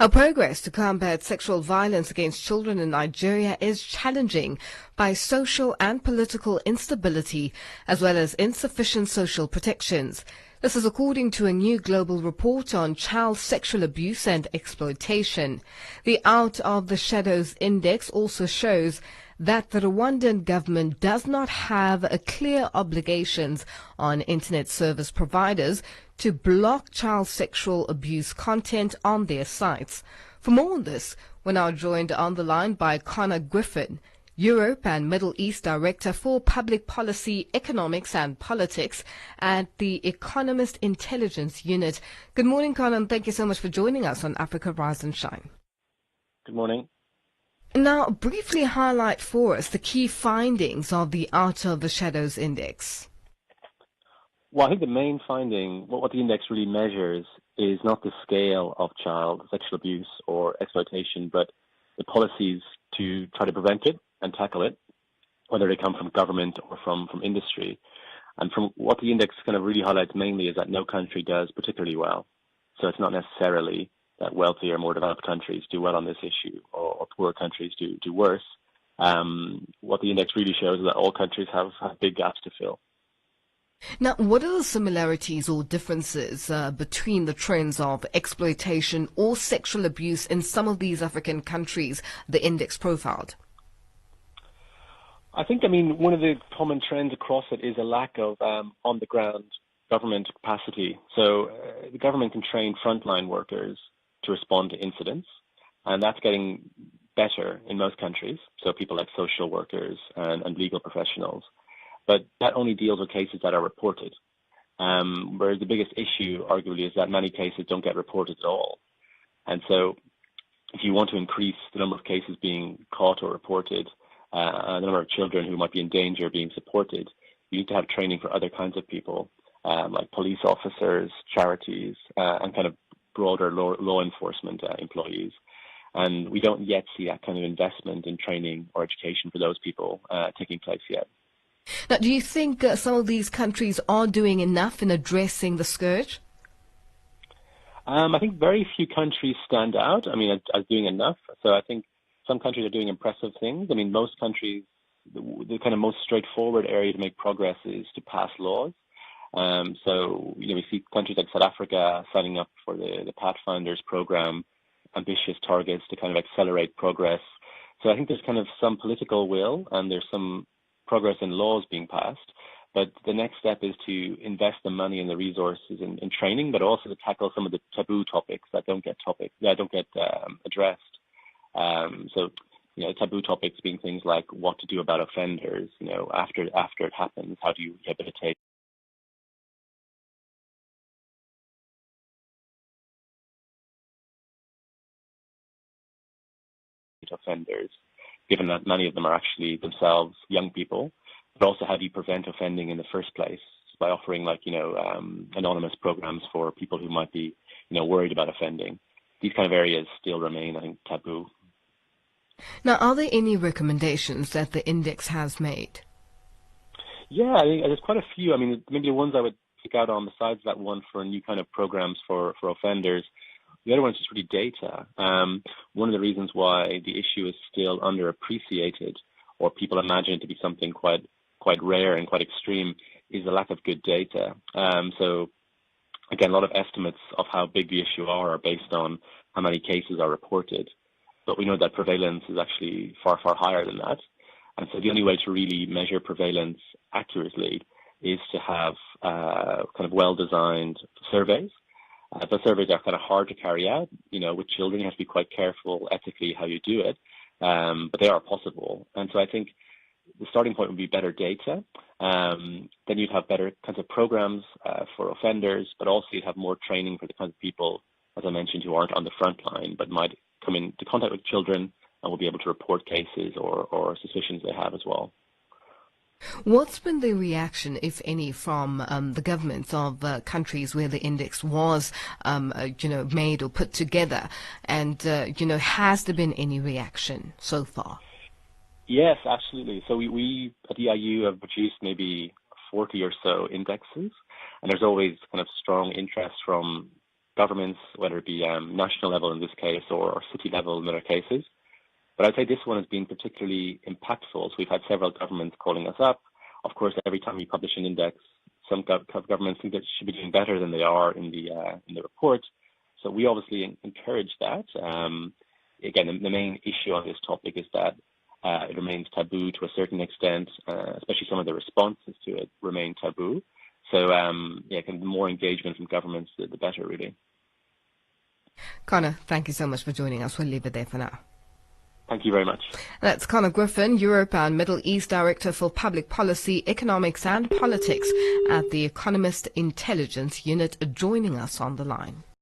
Our progress to combat sexual violence against children in Nigeria is challenging by social and political instability as well as insufficient social protections. This is according to a new global report on child sexual abuse and exploitation. The Out of the Shadows Index also shows that the Rwandan government does not have a clear obligations on internet service providers to block child sexual abuse content on their sites. For more on this, we're now joined on the line by Conor Griffin, Europe and Middle East Director for Public Policy, Economics and Politics at the Economist Intelligence Unit. Good morning, Conor, and thank you so much for joining us on Africa Rise and Shine. Good morning. Now, briefly highlight for us the key findings of the Out of the Shadows Index. Well, I think the main finding, what the index really measures, is not the scale of child sexual abuse or exploitation, but the policies to try to prevent it and tackle it, whether they come from government or from industry. And from what the index kind of really highlights mainly is that no country does particularly well. So it's not necessarily that wealthier, more developed countries do well on this issue or poorer countries do worse. What the index really shows is that all countries have big gaps to fill. Now, what are the similarities or differences between the trends of exploitation or sexual abuse in some of these African countries the index profiled? I think, one of the common trends across it is a lack of on-the-ground government capacity. So the government can train frontline workers to respond to incidents, and that's getting better in most countries. So people like social workers and legal professionals. But that only deals with cases that are reported. Whereas the biggest issue, arguably, is that many cases don't get reported at all. And so if you want to increase the number of cases being caught or reported, the number of children who might be in danger being supported, you need to have training for other kinds of people, like police officers, charities, and kind of broader law enforcement employees. And we don't yet see that kind of investment in training or education for those people taking place yet. Now, do you think some of these countries are doing enough in addressing the scourge? I think very few countries stand out, as doing enough. So I think some countries are doing impressive things. Most countries, the kind of most straightforward area to make progress is to pass laws. So we see countries like South Africa signing up for the Pathfinders program, ambitious targets to kind of accelerate progress. So I think there's kind of some political will and there's some progress in laws being passed, but the next step is to invest the money and the resources in training, but also to tackle some of the taboo topics that don't get addressed. So taboo topics being things like what to do about offenders. After it happens, how do you rehabilitate offenders, given that many of them are actually themselves young people, but also how do you prevent offending in the first place by offering anonymous programs for people who might be worried about offending. These kind of areas still remain, I think, taboo. Now, are there any recommendations that the index has made? Yeah, I think there's quite a few. Maybe the ones I would pick out on besides that one for new kind of programs for offenders. The other one is just really data. One of the reasons why the issue is still underappreciated, or people imagine it to be something quite rare and quite extreme, is the lack of good data. So, again, a lot of estimates of how big the issue are based on how many cases are reported. But we know that prevalence is actually far, far higher than that. And so the only way to really measure prevalence accurately is to have kind of well-designed surveys. The surveys are kind of hard to carry out. With children, you have to be quite careful ethically how you do it, but they are possible. And so I think the starting point would be better data. Then you'd have better kinds of programs for offenders, but also you'd have more training for the kinds of people, as I mentioned, who aren't on the front line, but might come into contact with children and will be able to report cases or suspicions they have as well. What's been the reaction, if any, from the governments of countries where the index was, made or put together? And, has there been any reaction so far? Yes, absolutely. So we at EIU have produced maybe 40 or so indexes, and there's always kind of strong interest from governments, whether it be national level in this case or city level in other cases. But I'd say this one has been particularly impactful. So we've had several governments calling us up. Of course, every time we publish an index, some governments think that it should be doing better than they are in the report. So we obviously encourage that. Again, the main issue on this topic is that it remains taboo to a certain extent, especially some of the responses to it remain taboo. So, the more engagement from governments, the better, really. Conor, thank you so much for joining us. We'll leave it there for now. Thank you very much. That's Conor Griffin, Europe and Middle East Director for Public Policy, Economics and Politics at the Economist Intelligence Unit, joining us on the line.